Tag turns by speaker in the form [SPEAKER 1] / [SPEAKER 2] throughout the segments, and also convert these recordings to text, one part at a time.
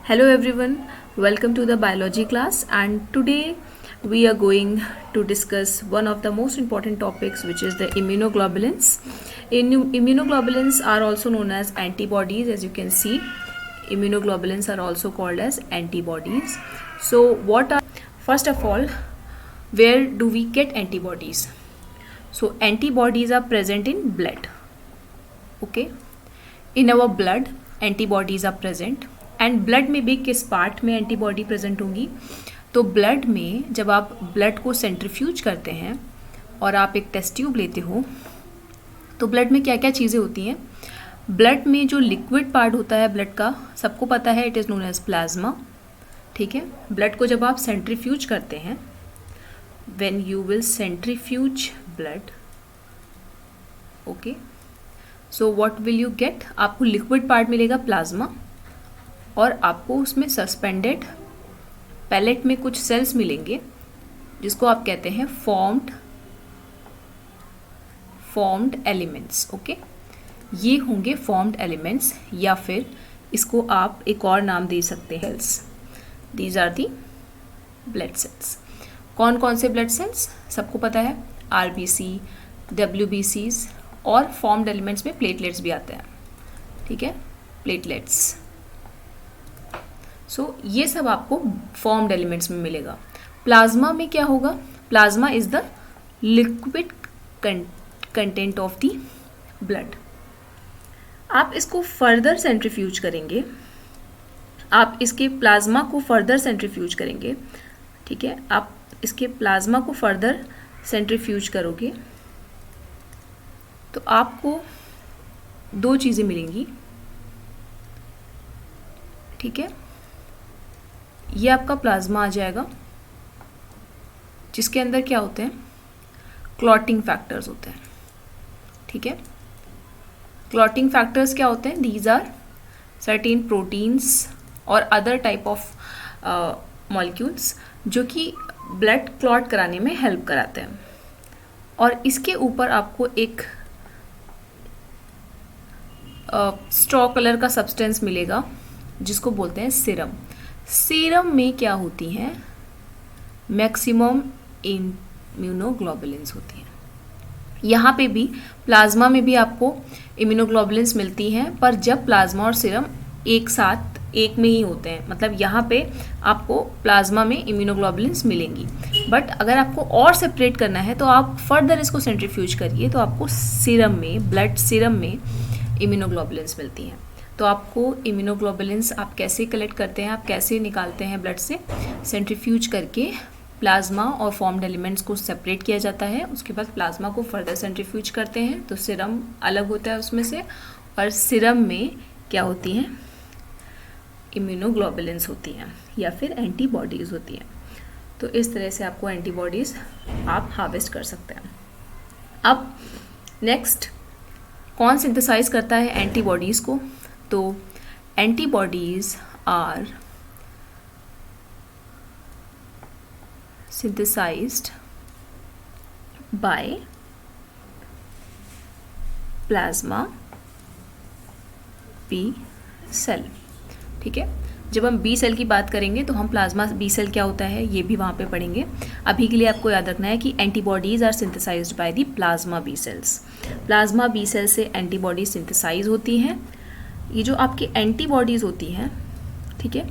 [SPEAKER 1] Hello everyone, welcome to the biology class, and today we are going to discuss one of the most important topics, which is the immunoglobulins. Immunoglobulins are also known as antibodies. As you can see, immunoglobulins are also called as antibodies. So first of all, where do we get antibodies? So antibodies are present in blood. Okay, in our blood antibodies are present. And blood में भी किस part में antibody present होंगी? तो blood में जब आप blood को सेंट्रीफ्यूज करते हैं और आप एक टेस्ट ट्यूब लेते हो, तो ब्लड में क्या क्या चीज़ें होती हैं? ब्लड में जो लिक्विड पार्ट होता है ब्लड का, सबको पता है, it is known as plasma. ठीक है, ब्लड को जब आप सेंट्रीफ्यूज करते हैं, when you will centrifuge blood, okay, so what will you get? आपको लिक्विड पार्ट मिलेगा प्लाज्मा, और आपको उसमें सस्पेंडेड पैलेट में कुछ सेल्स मिलेंगे जिसको आप कहते हैं फॉर्म्ड एलिमेंट्स. ओके, ये होंगे फॉर्म्ड एलिमेंट्स, या फिर इसको आप एक और नाम दे सकते हैं cells. These are the blood cells. कौन कौन से ब्लड सेल्स? सबको पता है, आरबीसी, डब्ल्यूबीसीज, और फॉर्म्ड एलिमेंट्स में प्लेटलेट्स भी आते हैं. ठीक है, प्लेटलेट्स. सो ये सब आपको फॉर्म्ड एलिमेंट्स में मिलेगा. प्लाज्मा में क्या होगा? Plasma is the liquid content of the blood. आप इसको फर्दर सेंट्रीफ्यूज करेंगे, आप इसके प्लाज्मा को फर्दर सेंट्रीफ्यूज करेंगे. ठीक है, आप इसके प्लाज्मा को फर्दर सेंट्रीफ्यूज करोगे तो आपको दो चीज़ें मिलेंगी. ठीक है, ये आपका प्लाज्मा आ जाएगा जिसके अंदर क्या होते हैं? क्लॉटिंग फैक्टर्स होते हैं. ठीक है, क्लॉटिंग फैक्टर्स क्या होते हैं? दीज आर सर्टेन प्रोटीन्स और अदर टाइप ऑफ मॉलिक्यूल्स जो कि ब्लड क्लॉट कराने में हेल्प कराते हैं. और इसके ऊपर आपको एक स्ट्रॉ कलर का सब्सटेंस मिलेगा जिसको बोलते हैं सीरम. सीरम में क्या होती हैं? मैक्सिमम इम्यूनोग्लोबुलिन्स होती हैं. यहाँ पे भी प्लाज्मा में भी आपको इम्यूनोग्लोबुलिन्स मिलती हैं, पर जब प्लाज्मा और सीरम एक साथ एक में ही होते हैं, मतलब यहाँ पे आपको प्लाज्मा में इम्यूनोग्लोबुलिन्स मिलेंगी. बट अगर आपको और सेपरेट करना है तो आप फर्दर इसको सेंट्रीफ्यूज करिए तो आपको सीरम में, ब्लड सीरम में इम्यूनोग्लोबुलिन्स मिलती हैं. तो आपको इम्यूनोग्लोबुलिन्स आप कैसे कलेक्ट करते हैं, आप कैसे निकालते हैं ब्लड से? सेंट्रीफ्यूज करके प्लाज्मा और फॉर्म्ड एलिमेंट्स को सेपरेट किया जाता है. उसके बाद प्लाज्मा को फर्दर सेंट्रीफ्यूज करते हैं तो सीरम अलग होता है उसमें से, और सीरम में क्या होती हैं? इम्यूनोग्लोबुलिन्स होती हैं या फिर एंटीबॉडीज़ होती हैं. तो इस तरह से आपको एंटीबॉडीज़ आप हार्वेस्ट कर सकते हैं. अब नेक्स्ट, कौन सिंथेसाइज करता है एंटीबॉडीज़ को? तो antibodies are synthesized by plasma B cell. ठीक है, जब हम बी सेल की बात करेंगे तो हम प्लाज्मा बी सेल क्या होता है ये भी वहाँ पे पढ़ेंगे. अभी के लिए आपको याद रखना है कि antibodies are synthesized by the plasma B cells. Plasma B cell से एंटीबॉडीज सिंथेसाइज होती हैं. ये जो आपकी एंटीबॉडीज़ होती हैं, ठीक है,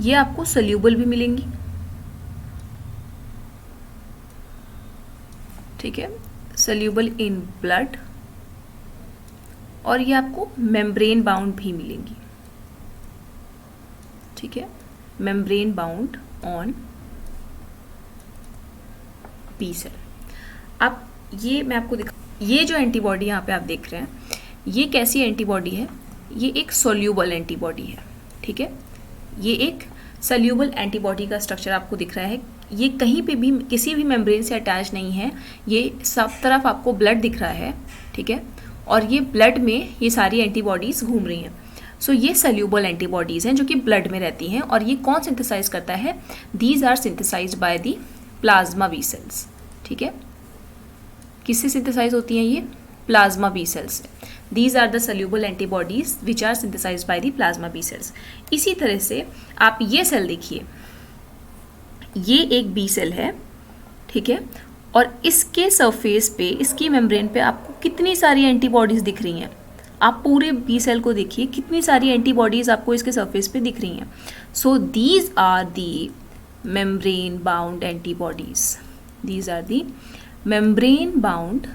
[SPEAKER 1] ये आपको सोल्यूबल भी मिलेंगी. ठीक है, सोल्यूबल इन ब्लड, और ये आपको मेम्ब्रेन बाउंड भी मिलेंगी. ठीक है, membrane bound on B cell. अब ये मैं आपको ये जो एंटीबॉडी यहाँ पे आप देख रहे हैं, ये कैसी एंटीबॉडी है? ये एक सोल्यूबल एंटीबॉडी है. ठीक है, ये एक सोल्यूबल एंटीबॉडी का स्ट्रक्चर आपको दिख रहा है. ये कहीं पे भी किसी भी मेम्ब्रेन से अटैच नहीं है, ये सब तरफ आपको ब्लड दिख रहा है. ठीक है, और ये ब्लड में ये सारी एंटीबॉडीज़ घूम रही हैं. सो ये सोल्यूबल एंटीबॉडीज़ हैं जो कि ब्लड में रहती हैं. और ये कौन सिंथेसाइज करता है? These are synthesized by the plasma B cells. ठीक है, किससे सिंथेसाइज होती हैं ये? प्लाज्मा बी सेल्स से। These are the soluble antibodies which are synthesized by the plasma B cells. इसी तरह से आप ये सेल देखिए, ये एक बी सेल है, ठीक है, और इसके सरफेस पे, इसकी मेम्ब्रेन पे आपको कितनी सारी एंटीबॉडीज दिख रही हैं। आप पूरे बी सेल को देखिए, कितनी सारी एंटीबॉडीज आपको इसके सरफेस पे दिख रही हैं। So these are the membrane bound antibodies, these are the membrane bound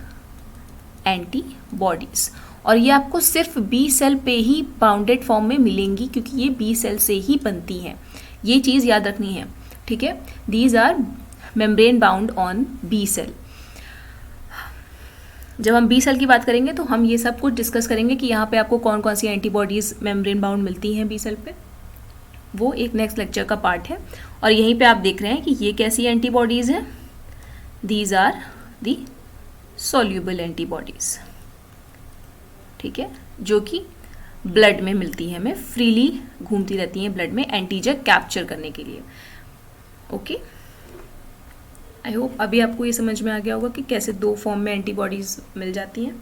[SPEAKER 1] antibodies. और ये आपको सिर्फ बी सेल पे ही बाउंडेड फॉर्म में मिलेंगी, क्योंकि ये बी सेल से ही बनती हैं। ये चीज़ याद रखनी है, ठीक है। These are membrane bound on B cell. जब हम बी सेल की बात करेंगे तो हम ये सब कुछ डिस्कस करेंगे कि यहाँ पे आपको कौन कौन सी एंटीबॉडीज़ मेम्ब्रेन बाउंड मिलती हैं बी सेल पे, वो एक नेक्स्ट लेक्चर का पार्ट है। और यहीं पे आप देख रहे हैं कि ये कैसी एंटीबॉडीज़ हैं, these are the soluble antibodies, ठीक है, जो कि ब्लड में मिलती है, हमें फ्रीली घूमती रहती हैं ब्लड में एंटीजन कैप्चर करने के लिए। ओके, आई होप अभी आपको ये समझ में आ गया होगा कि कैसे दो फॉर्म में एंटीबॉडीज़ मिल जाती हैं।